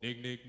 Nickelodeon.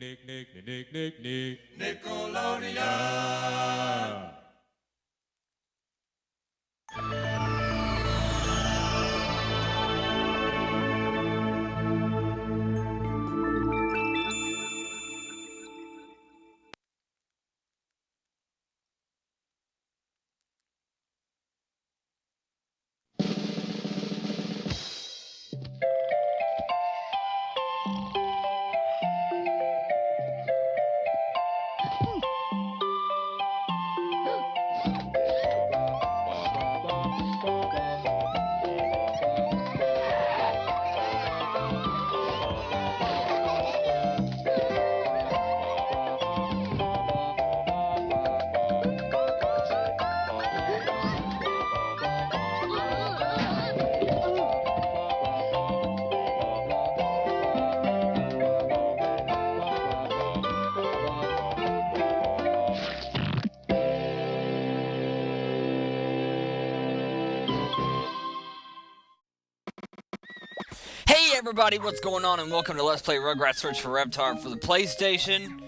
Hey everybody, what's going on, and welcome to Let's Play Rugrats Search for Reptar for the PlayStation.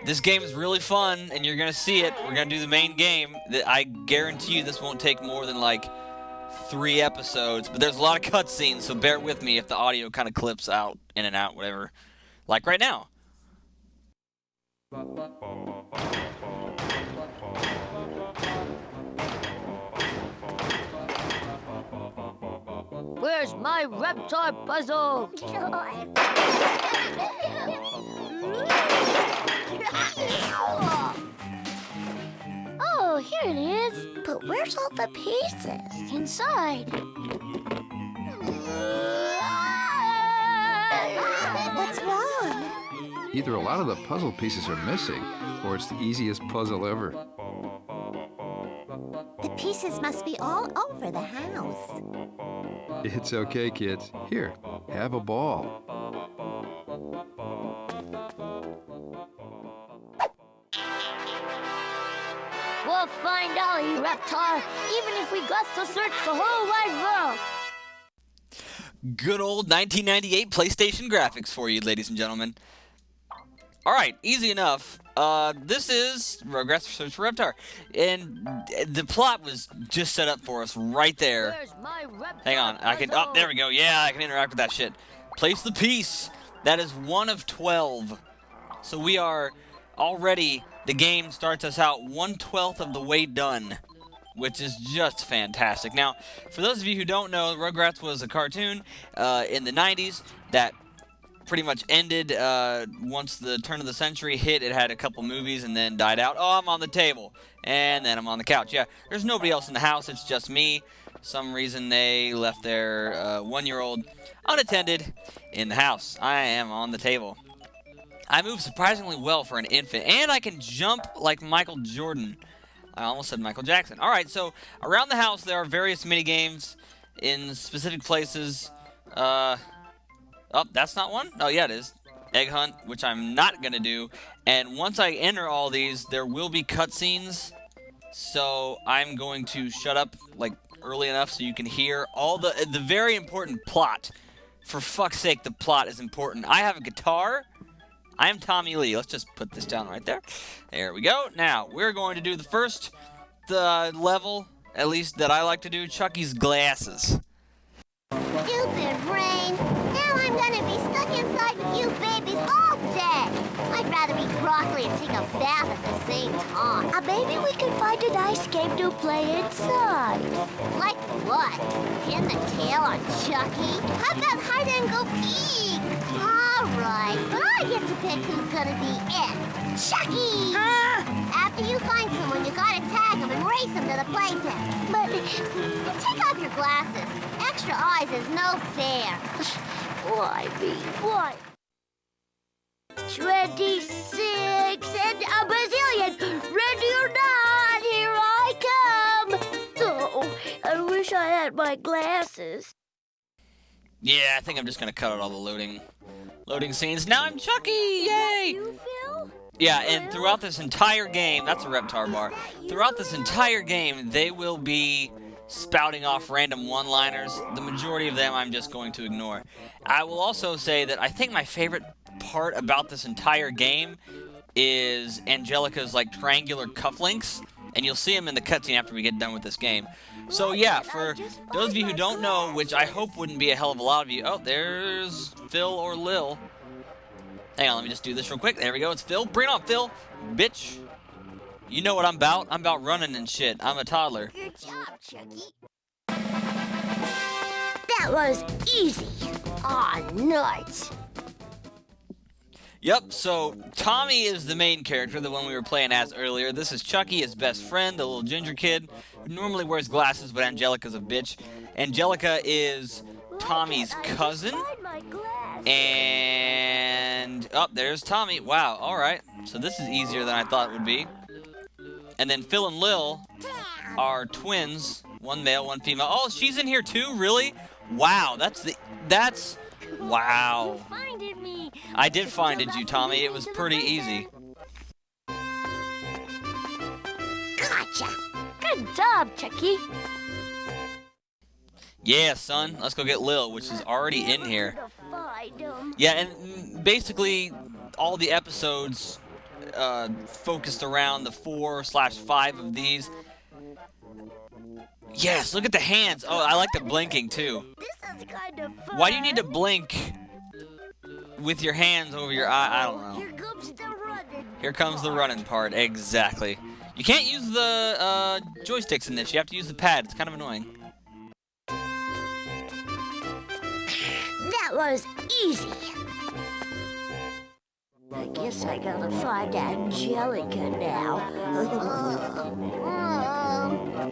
This game is really fun, and you're gonna see it. We're gonna do the main game. I guarantee you this won't take more than like 3 episodes, but there's a lot of cutscenes, so bear with me if the audio kind of clips out, in and out, whatever. Like right now. Where's my Reptar puzzle? Oh, here it is. But where's all the pieces? Inside. What's wrong? Either a lot of the puzzle pieces are missing, or it's the easiest puzzle ever. The pieces must be all over the house. It's okay, kids. Here, have a ball. We'll find Ollie, Reptar, even if we got to search the whole wide world. Good old 1998 PlayStation graphics for you, ladies and gentlemen. Alright, easy enough. This is Rugrats Search for Reptar. And the plot was just set up for us right there. Where's my Reptar Hang on, I can, oh, there we go. Yeah, I can interact with that shit. Place the piece. That is 1 of 12. So we are already, the game starts us out 1/12 of the way done, which is just fantastic. Now, for those of you who don't know, Rugrats was a cartoon in the 90s that pretty much ended once the turn of the century hit. It had a couple movies and then died out. Oh, I'm on the table. And then I'm on the couch. Yeah, there's nobody else in the house. It's just me. Some reason they left their 1-year-old unattended in the house. I am on the table. I move surprisingly well for an infant. And I can jump like Michael Jordan. I almost said Michael Jackson. Alright, so around the house there are various mini games in specific places. Oh, that's not one? Oh, yeah, it is. Egg hunt, which I'm not going to do. And once I enter all these, there will be cutscenes. So I'm going to shut up, like, early enough so you can hear all the very important plot. For fuck's sake, the plot is important. I have a guitar. I am Tommy Lee. Let's just put this down right there. There we go. Now, we're going to do the first level, at least that I like to do, Chucky's glasses. Stupid brain. Now I'm gonna be stuck inside with you babies all day. I'd rather eat broccoli and take a bath at the same time. Maybe we can find a nice game to play inside. Like what? Pin the tail on Chucky? How about hide and go peek? All right, but I get to pick who's gonna be it. Chucky! After you find someone, you gotta tag them and race them to the playpen. But take off your glasses. Extra eyes is no fair. Why me? Why? 26 and a bazillion. Ready or not, here I come. Oh, I wish I had my glasses. Yeah, I think I'm just going to cut out all the loading scenes. Now I'm Chucky! Yay! You feel? Yeah, and throughout this entire game, that's a Reptar bar. Throughout this entire game, they will be spouting off random one-liners. The majority of them I'm just going to ignore. I will also say that I think my favorite part about this entire game is Angelica's like triangular cufflinks, and you'll see them in the cutscene after we get done with this game. So yeah, for those of you who don't know, which I hope wouldn't be a hell of a lot of you. Oh, there's Phil or Lil. Hang on, let me just do this real quick. There we go, it's Phil. Bring it on, Phil. Bitch. You know what I'm about. I'm about running and shit. I'm a toddler. Good job, Chucky. That was easy. Aw, nuts. Yep, so Tommy is the main character, the one we were playing as earlier. This is Chucky, his best friend, the little ginger kid, who normally wears glasses, but Angelica's a bitch. Angelica is Tommy's cousin. And, oh, there's Tommy. Wow, alright. So this is easier than I thought it would be. And then Phil and Lil are twins. One male, one female. Oh, she's in here too? Really? Wow, wow. You finded me. I did find you, Tommy. It was pretty easy. Gotcha. Good job, Chucky. Yeah, son. Let's go get Lil, which is already in here. Yeah, and basically all the episodes focused around the 4/5 of these. Yes, look at the hands. Oh, I like the blinking too. This is kind of fun. Why do you need to blink with your hands over your eye? I don't know. Here comes the running. Here comes the running part. Exactly. You can't use the joysticks in this. You have to use the pad. It's kind of annoying. That was easy. I guess I gotta find Angelica now.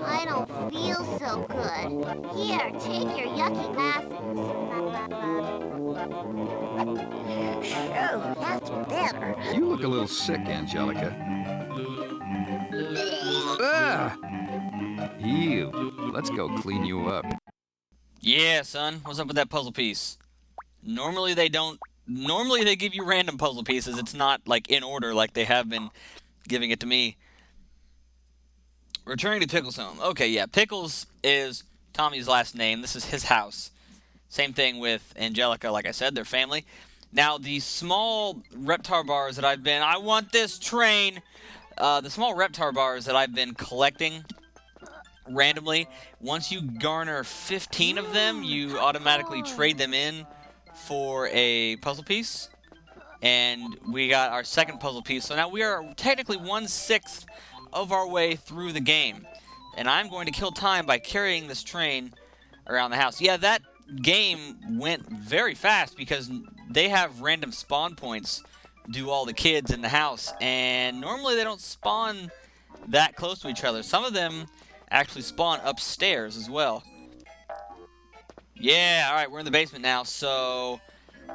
I don't feel so good. Here, take your yucky glasses. Oh, that's better. You look a little sick, Angelica. Ah! Ew. Let's go clean you up. Yeah, son. What's up with that puzzle piece? Normally they give you random puzzle pieces. It's not like in order like they have been giving it to me. Returning to Pickles' home. Okay, yeah, Pickles is Tommy's last name. This is his house. Same thing with Angelica, like I said, their family. Now, the small Reptar bars that I want this train! The small Reptar bars that I've been collecting randomly, once you garner 15 of them, you automatically trade them in for a puzzle piece. And we got our second puzzle piece. So now we are technically 1/6 of our way through the game. And I'm going to kill time by carrying this train around the house. Yeah, that game went very fast because they have random spawn points do all the kids in the house. And normally they don't spawn that close to each other. Some of them actually spawn upstairs as well. Yeah, alright, we're in the basement now. So,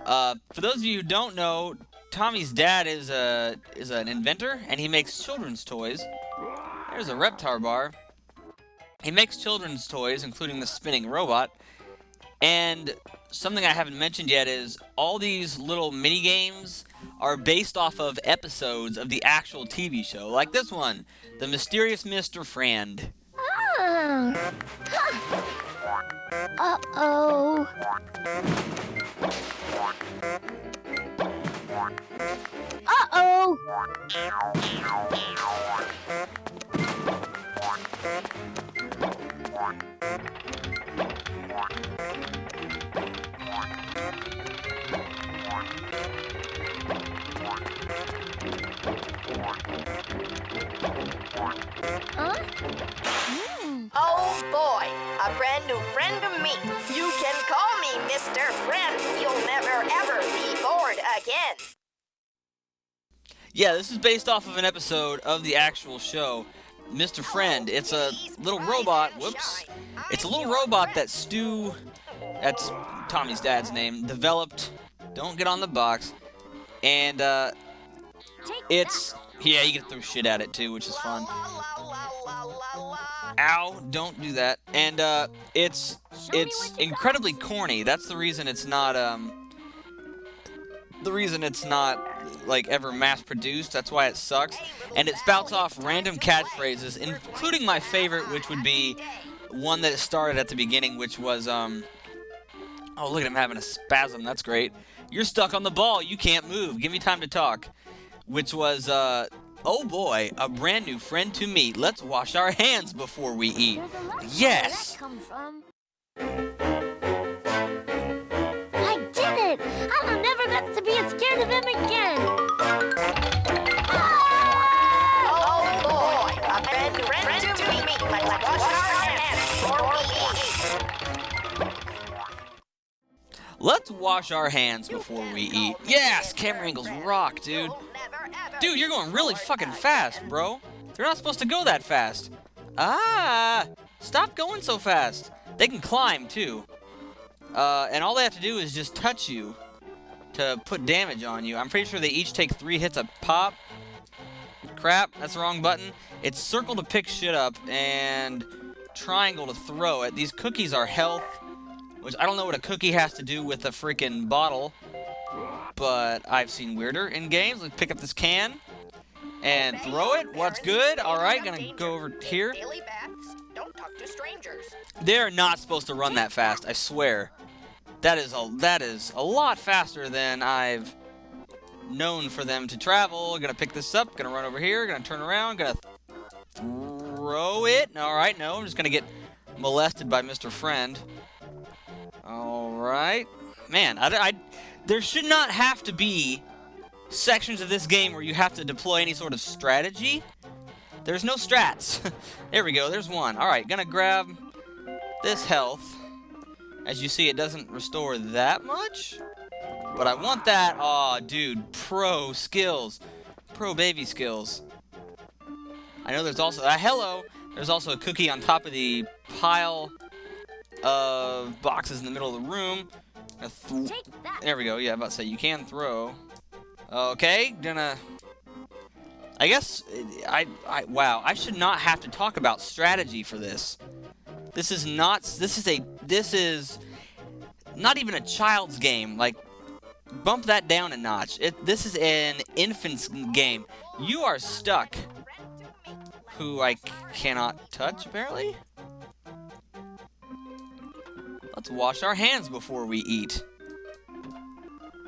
for those of you who don't know, Tommy's dad is an inventor, and he makes children's toys. There's a Reptar bar. He makes children's toys, including the spinning robot. And something I haven't mentioned yet is all these little mini games are based off of episodes of the actual TV show. Like this one, The Mysterious Mr. Friend. Uh-oh. Uh-oh. Oh boy, a brand new friend to meet. You can call me Mr. Friend. You'll never ever be bored again. Yeah, this is based off of an episode of the actual show, Mr. Friend. It's a little robot, whoops. It's a little robot that Stu, that's Tommy's dad's name, developed. Don't get on the box. And, it's, yeah, you can throw shit at it too, which is fun. Ow, don't do that. And, it's incredibly corny. That's the reason it's not, like, ever mass-produced. That's why it sucks. And it spouts off random catchphrases, including my favorite, which would be one that started at the beginning, which was, Oh, look at him having a spasm. That's great. You're stuck on the ball. You can't move. Give me time to talk. Which was, oh boy, a brand new friend to meet. Let's wash our hands before we eat. Yes! Where did that come from? I did it! I'll never get to be scared of him again. Oh boy, a brand new friend to meet. Let's wash our hands before we eat. Let's wash our hands before we eat. Yes! Camera angles rock, dude. Dude, you're going really fucking fast, bro. They're not supposed to go that fast. Ah! Stop going so fast. They can climb, too. And all they have to do is just touch you to put damage on you. I'm pretty sure they each take 3 hits a pop. Crap, that's the wrong button. It's circle to pick shit up and triangle to throw it. These cookies are health, which I don't know what a cookie has to do with a freaking bottle, but I've seen weirder in games. Let's pick up this can and throw it. What's good? All right, gonna go over here. Daily baths. Don't talk to strangers. They're not supposed to run that fast, I swear. That is a lot faster than I've known for them to travel. Gonna pick this up, gonna run over here, gonna turn around, gonna throw it. All right, no, I'm just gonna get molested by Mr. Friend. All right. Man, there should not have to be sections of this game where you have to deploy any sort of strategy. There's no strats. There we go, there's one. All right, gonna grab this health. As you see, it doesn't restore that much, but I want that. Aw, dude, pro skills. Pro baby skills. I know there's also, hello, there's also a cookie on top of the pile of boxes in the middle of the room. There we go, yeah, I'm about to say, you can throw. Okay, gonna, I guess, wow, I should not have to talk about strategy for this. This is not even a child's game. Like, bump that down a notch. This is an infant's game. You are stuck. Who I cannot touch, apparently? Let's wash our hands before we eat.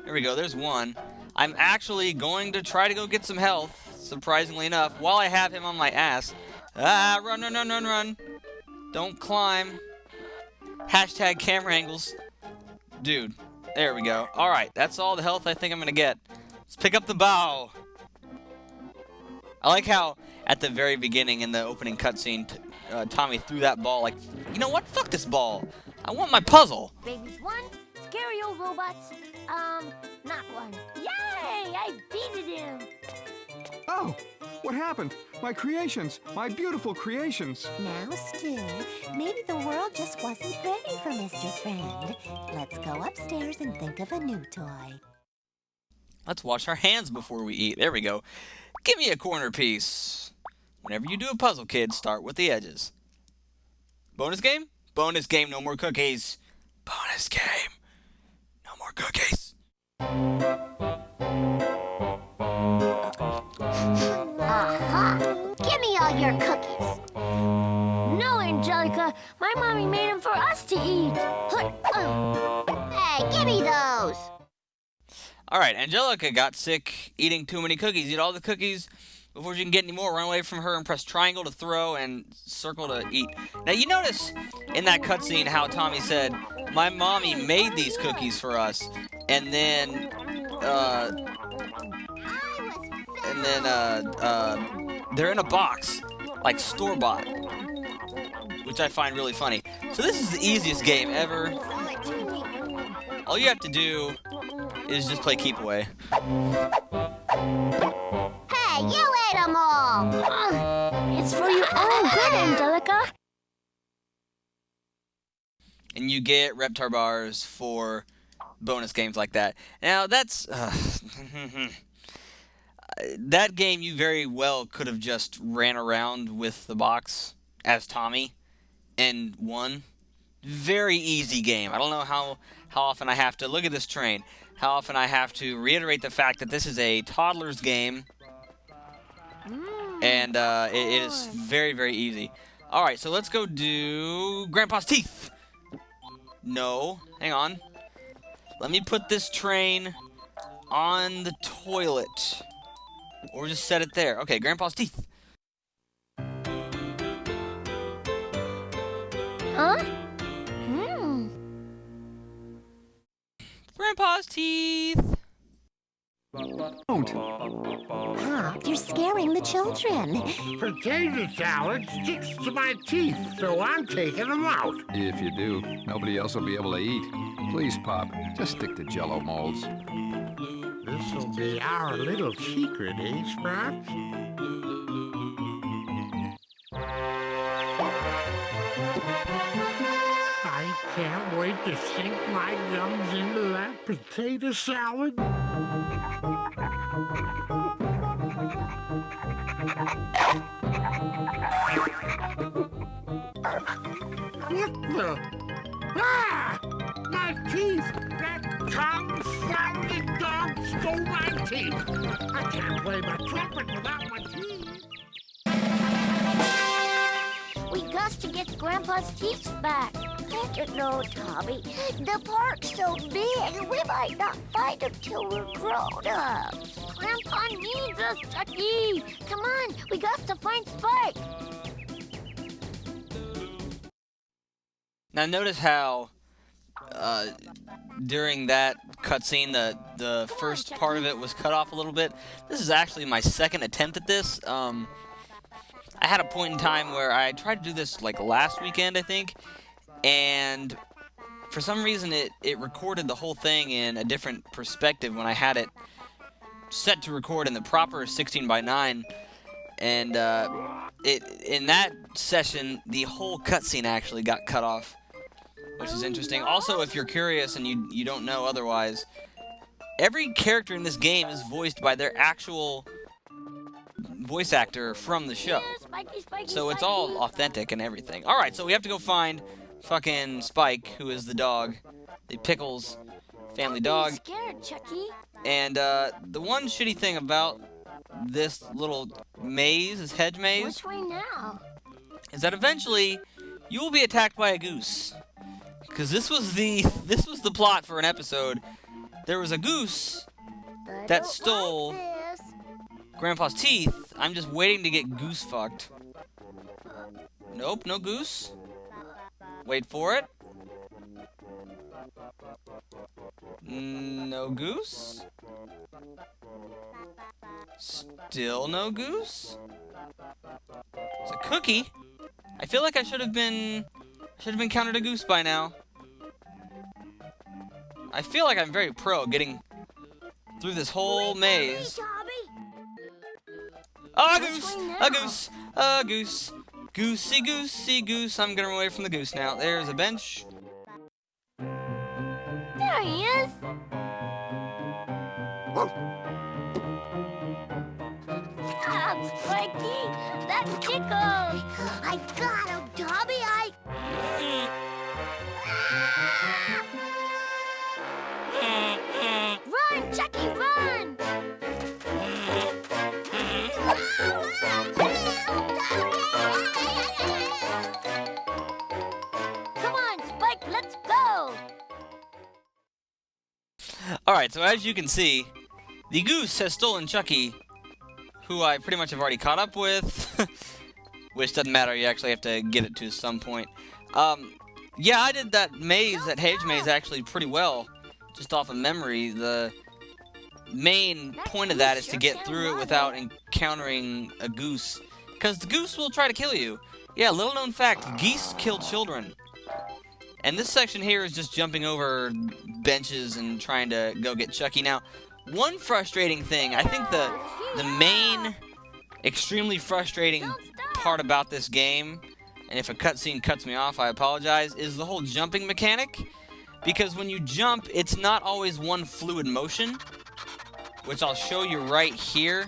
There we go, there's one. I'm actually going to try to go get some health, surprisingly enough, while I have him on my ass. Ah, run, run, run, run, run. Don't climb. Hashtag camera angles. Dude, there we go. Alright, that's all the health I think I'm gonna get. Let's pick up the bow. I like how, at the very beginning in the opening cutscene, Tommy threw that ball like, you know what? Fuck this ball. I want my puzzle. Babies 1, scary old robots. Not 1. Yay! I beated him. Oh, what happened? My creations, my beautiful creations. Now, Stu, maybe the world just wasn't ready for Mr. Friend. Let's go upstairs and think of a new toy. Let's wash our hands before we eat. There we go. Give me a corner piece. Whenever you do a puzzle, kids, start with the edges. Bonus game? Bonus game, no more cookies. Bonus game. No more cookies. Aha! Give me all your cookies. No, Angelica. My mommy made them for us to eat. Hey, give me those. All right, Angelica got sick eating too many cookies. Eat all the cookies before she can get any more. Run away from her and press triangle to throw and circle to eat. Now, you notice in that cutscene how Tommy said, my mommy made these cookies for us. And then, they're in a box, like store-bought, which I find really funny. So this is the easiest game ever. All you have to do is just play keep away. Hey, you ate them all. It's for your own good, Angelica. And you get Reptar bars for bonus games like that. Now, that's... that game, you very well could have just ran around with the box as Tommy and won. Very easy game. I don't know how often I have to... Look at this train. How often I have to reiterate the fact that this is a Toddlers game. And it is very, very easy. Alright, so let's go do Grandpa's teeth. No. Hang on. Let me put this train on the toilet. Or just set it there. Okay, Grandpa's teeth. Huh? Grandpa's teeth. Don't. You're scaring the children. Potato salad sticks to my teeth, so I'm taking them out. If you do, nobody else will be able to eat. Please, Pop, just stick to Jell-O molds. This'll be our little secret, eh, Sprouts? I can't wait to sink my gums into that potato salad. What the? Ah! My teeth! That tongue-flouting dog stole my teeth! I can't play my trumpet without my teeth! We got to get Grandpa's teeth back. I don't know, Tommy. The park's so big, we might not find him till we're grown-ups. Grandpa needs us, Chucky. Come on, we got to find Spike. Now notice how during that cutscene the first part of it was cut off a little bit. This is actually my second attempt at this. I had a point in time where I tried to do this like last weekend, I think, and for some reason it recorded the whole thing in a different perspective when I had it set to record in the proper 16:9, and in that session the whole cutscene actually got cut off, which is interesting. Also, if you're curious and you don't know otherwise, every character in this game is voiced by their actual voice actor from the show. So it's all authentic and everything. Alright, so we have to go find fucking Spike, who is the dog, the Pickles family dog. I'm scared, Chucky. And the one shitty thing about this little maze, this hedge maze, Which way now? is that eventually you will be attacked by a goose. Because this was the plot for an episode. There was a goose that stole Grandpa's teeth. I'm just waiting to get goose fucked. Nope, no goose. Wait for it. No goose. Still no goose. It's a cookie. I feel like I should have been counted a goose by now. I feel like I'm very pro getting through this whole maze. A goose! A goose! A goose! Goosey, goosey, goose. I'm gonna run away from the goose now. There's a bench. There he is. Ah, Spiky, that tickles. I got him, Tommy. Run, Chucky, run! Come on, Spike, let's go! Alright, so as you can see, the goose has stolen Chucky, who I pretty much have already caught up with. Which doesn't matter, you actually have to get it to some point. Yeah, I did that maze, that hedge maze, actually pretty well. Just off of memory. The main point of that is to get through it without encountering a goose. Because the goose will try to kill you. Yeah, little known fact, geese kill children. And this section here is just jumping over benches and trying to go get Chucky. Now, one frustrating thing, I think the main extremely frustrating part about this game, and if a cutscene cuts me off, I apologize, is the whole jumping mechanic. Because when you jump, it's not always one fluid motion, which I'll show you right here.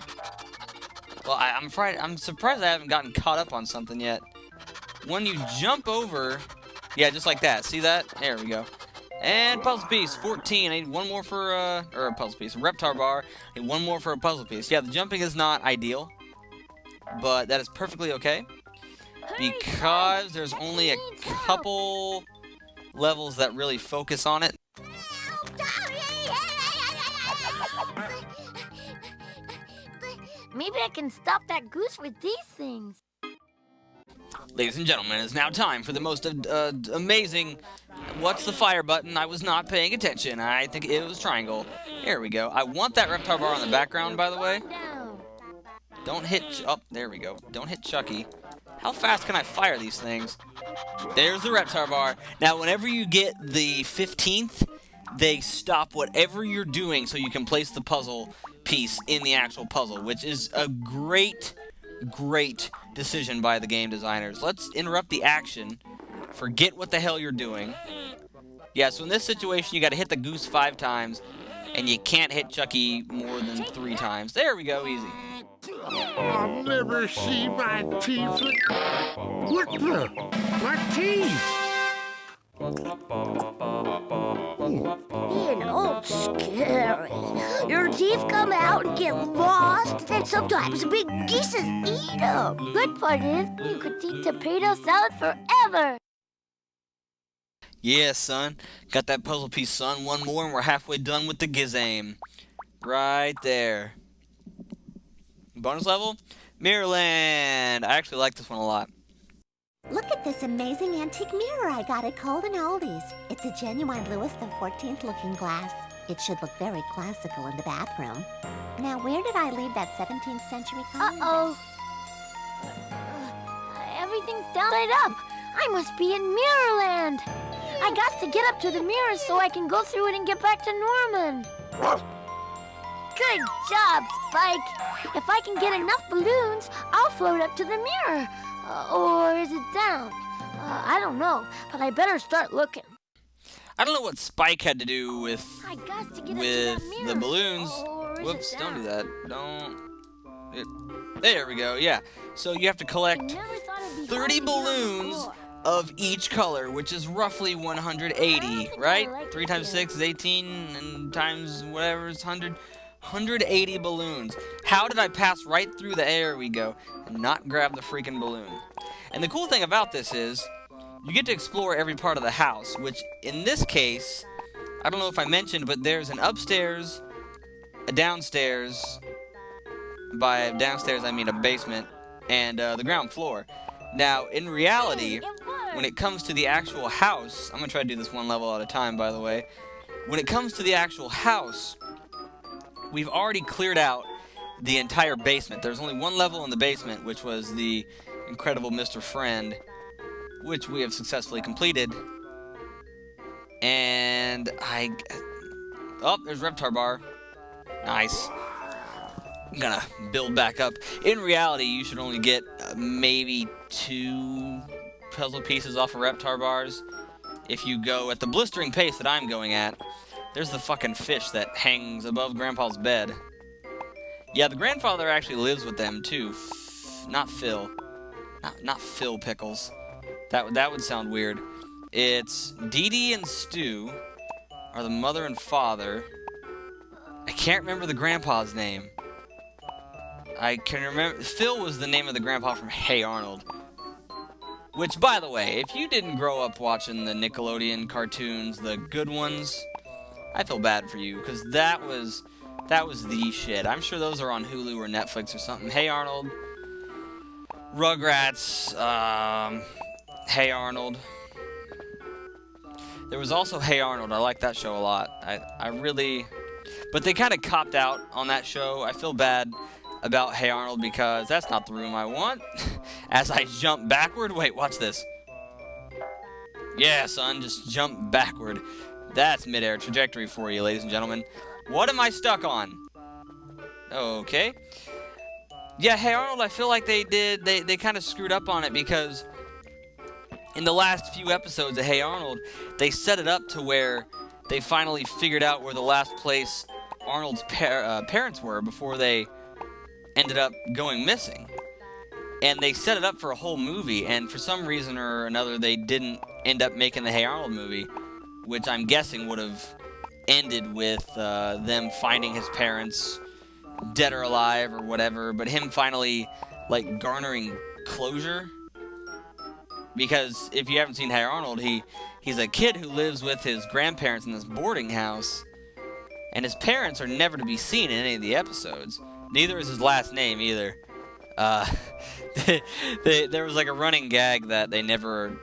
Well, I'm surprised I haven't gotten caught up on something yet. When you jump over, yeah, just like that. See that? There we go. And puzzle piece, 14. I need one more for, or a puzzle piece. A Reptar bar. I need one more for a puzzle piece. Yeah, the jumping is not ideal, but that is perfectly okay. Because there's only a couple levels that really focus on it. Maybe I can stop that goose with these things. Ladies and gentlemen, it's now time for the most amazing... What's the fire button? I was not paying attention. I think it was triangle. Here we go. I want that Reptar bar on the background, by the way. Don't hit... Oh, there we go. Don't hit Chucky. How fast can I fire these things? There's the Reptar bar. Now, whenever you get the 15th, they stop whatever you're doing so you can place the puzzle piece in the actual puzzle, which is a great decision by the game designers. Let's interrupt the action. Forget what the hell you're doing. Yeah, so in this situation, you got to hit the goose 5 times, and you can't hit Chucky more than 3 times. There we go, easy. I'll never see my teeth. What the? My teeth! You know, scary. Your teeth come out and get lost, and sometimes big geeses eat them. Good part is, you could eat tomato salad forever. Yeah, son. Got that puzzle piece, son. One more, and we're halfway done with the gizame. Right there. Bonus level? Mirrorland. I actually like this one a lot. Look at this amazing antique mirror I got at Golden Oldies. It's a genuine Louis XIV looking glass. It should look very classical in the bathroom. Now, where did I leave that 17th century calendar? Uh-oh. Everything's downside up. I must be in Mirrorland. I got to get up to the mirror so I can go through it and get back to Norman. Good job, Spike. If I can get enough balloons, I'll float up to the mirror. Or is it down? I don't know, but I better start looking. I don't know what Spike had to do with I got to get up to that mirror. the balloons. Or is it Whoops, don't do down? that. There we go, yeah. So you have to collect 30 balloons of each color, which is roughly 180, right? 3 times 6 is 18, and times whatever is 100. 180 balloons. How did I pass right through the air we go and not grab the freaking balloon? And the cool thing about this is you get to explore every part of the house, which in this case, I don't know if I mentioned, but there's an upstairs, a downstairs. By downstairs, I mean a basement, and the ground floor. Now, in reality, when it comes to the actual house, I'm going to try to do this one level at a time, by the way. When it comes to the actual house, we've already cleared out the entire basement. There's only one level in the basement, which was the incredible Mr. Friend, which we have successfully completed. And oh, there's Reptar bar. Nice. I'm gonna build back up. In reality, you should only get maybe 2 puzzle pieces off of Reptar bars. If you go at the blistering pace that I'm going at, there's the fucking fish that hangs above Grandpa's bed. Yeah, the grandfather actually lives with them too. Not Phil. Not Phil Pickles. That would sound weird. It's Dee Dee and Stu are the mother and father. I can't remember the grandpa's name. I can remember Phil was the name of the grandpa from Hey Arnold. Which, by the way, if you didn't grow up watching the Nickelodeon cartoons, the good ones, I feel bad for you, because that was the shit. I'm sure those are on Hulu or Netflix or something. Hey Arnold, Rugrats, Hey Arnold. There was also Hey Arnold. I like that show a lot. I really... But they kind of copped out on that show. I feel bad about Hey Arnold because that's not the room I want. As I jump backward. Wait, watch this. Yeah, son, just jump backward. That's midair trajectory for you, ladies and gentlemen. What am I stuck on? Okay. Yeah, Hey Arnold, I feel like they kind of screwed up on it because in the last few episodes of Hey Arnold, they set it up to where they finally figured out where the last place Arnold's parents were before they ended up going missing. And they set it up for a whole movie, and for some reason or another, they didn't end up making the Hey Arnold movie, which I'm guessing would have ended with them finding his parents dead or alive or whatever, but him finally, like, garnering closure. Because if you haven't seen Hey Arnold, he's a kid who lives with his grandparents in this boarding house, and his parents are never to be seen in any of the episodes. Neither is his last name either. There was like a running gag that they never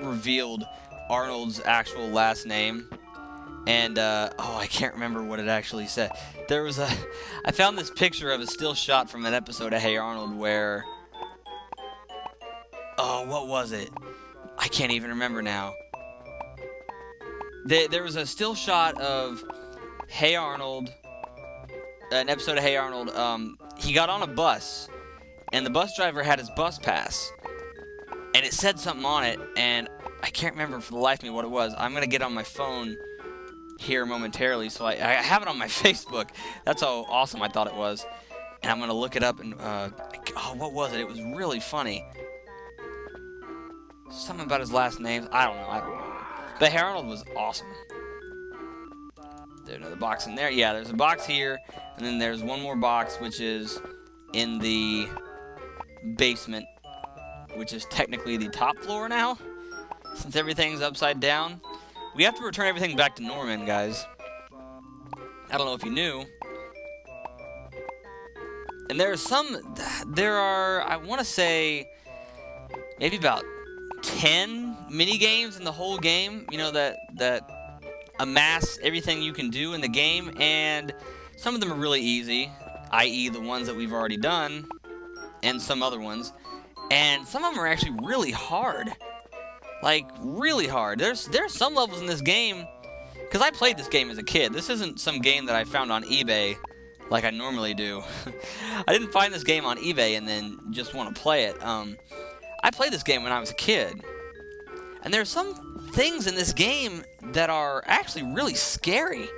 revealed Arnold's actual last name. And, I can't remember what it actually said. I found this picture of a still shot from an episode of Hey Arnold where, what was it? I can't even remember now. There was a still shot of Hey Arnold, an episode of Hey Arnold. He got on a bus, and the bus driver had his bus pass, and it said something on it, and I can't remember for the life of me what it was. I'm going to get on my phone here momentarily, so I have it on my Facebook. That's how awesome I thought it was. And I'm going to look it up, and, what was it? It was really funny. Something about his last name. I don't know. But Hey Arnold was awesome. There's another box in there. Yeah, there's a box here, and then there's one more box, which is in the basement, which is technically the top floor now, since everything's upside down. We have to return everything back to Norman, guys. I don't know if you knew. And there are, I want to say, maybe about 10 mini games in the whole game, that amass everything you can do in the game, and some of them are really easy, i.e. the ones that we've already done, and some other ones, and some of them are actually really hard. Like, really hard. There's some levels in this game, because I played this game as a kid. This isn't some game that I found on eBay like I normally do. I didn't find this game on eBay and then just want to play it. I played this game when I was a kid. And there's some things in this game that are actually really scary.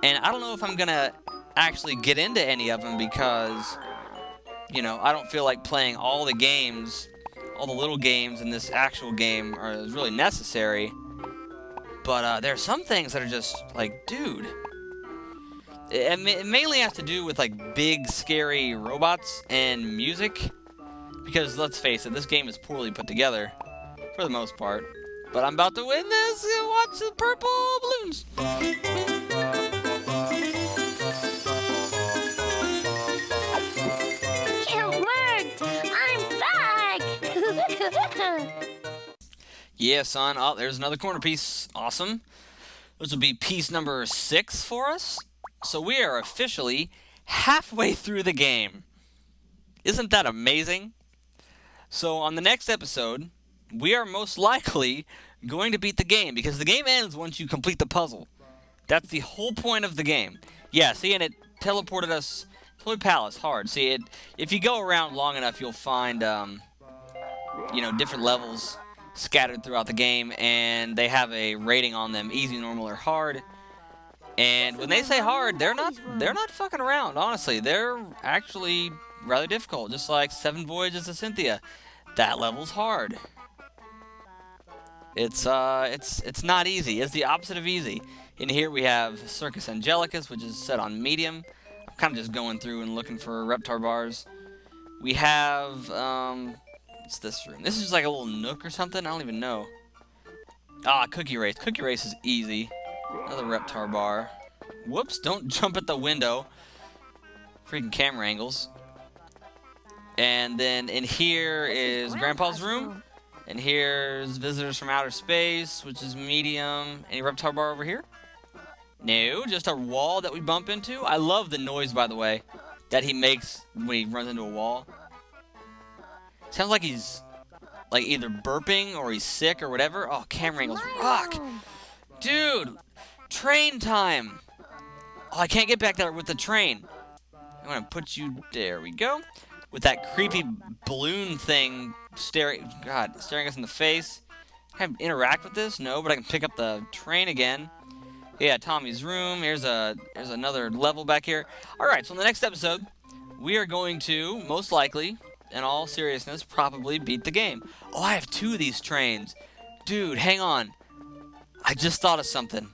And I don't know if I'm going to actually get into any of them because, I don't feel like playing all the games, all the little games in this actual game is really necessary. But there's some things that are just like, dude. It mainly has to do with like big, scary robots and music. Because let's face it, this game is poorly put together, for the most part. But I'm about to win this! Watch the purple balloons! It worked! I'm back! Yeah, son. Oh, there's another corner piece. Awesome. This will be piece number 6 for us. So we are officially halfway through the game. Isn't that amazing? So on the next episode, we are most likely going to beat the game, because the game ends once you complete the puzzle. That's the whole point of the game. Yeah, see, and it teleported us to Toy Palace hard. See, if you go around long enough, you'll find, different levels scattered throughout the game, and they have a rating on them, easy, normal, or hard. And when they say hard, they're not fucking around, honestly. They're actually rather difficult, just like 7 Voyages to Cynthia. That level's hard. It's not easy. It's the opposite of easy. In here we have Circus Angelicus, which is set on medium. I'm kind of just going through and looking for Reptar bars. We have, what's this room? This is just like a little nook or something? I don't even know. Cookie Race. Cookie Race is easy. Another Reptar bar. Whoops, don't jump at the window. Freaking camera angles. And then in here is Grandpa's room. And here's Visitors from Outer Space, which is medium. Any Reptar bar over here? No, just a wall that we bump into. I love the noise, by the way, that he makes when he runs into a wall. Sounds like he's like either burping or he's sick or whatever. Oh, camera angles rock. Dude, train time. Oh, I can't get back there with the train. I'm going to put you, there we go. With that creepy balloon thing staring us in the face. Can I interact with this? No, but I can pick up the train again. Yeah, Tommy's room. Here's another level back here. Alright, so in the next episode, we are going to, most likely, in all seriousness, probably beat the game. Oh, I have 2 of these trains. Dude, hang on. I just thought of something.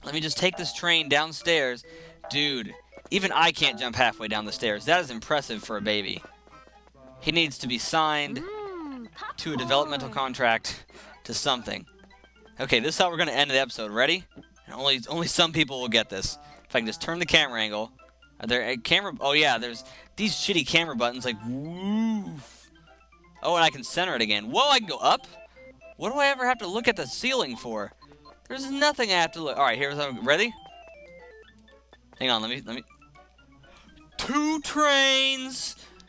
Let me just take this train downstairs. Dude, even I can't jump halfway down the stairs. That is impressive for a baby. He needs to be signed to a developmental contract to something. Okay, this is how we're going to end the episode. Ready? And only some people will get this. If I can just turn the camera angle. Are there camera? Oh yeah, there's these shitty camera buttons like woof. Oh, and I can center it again. Whoa, I can go up? What do I ever have to look at the ceiling for? There's nothing I have to look. All right, here's ready. Hang on, let me. 2 trains.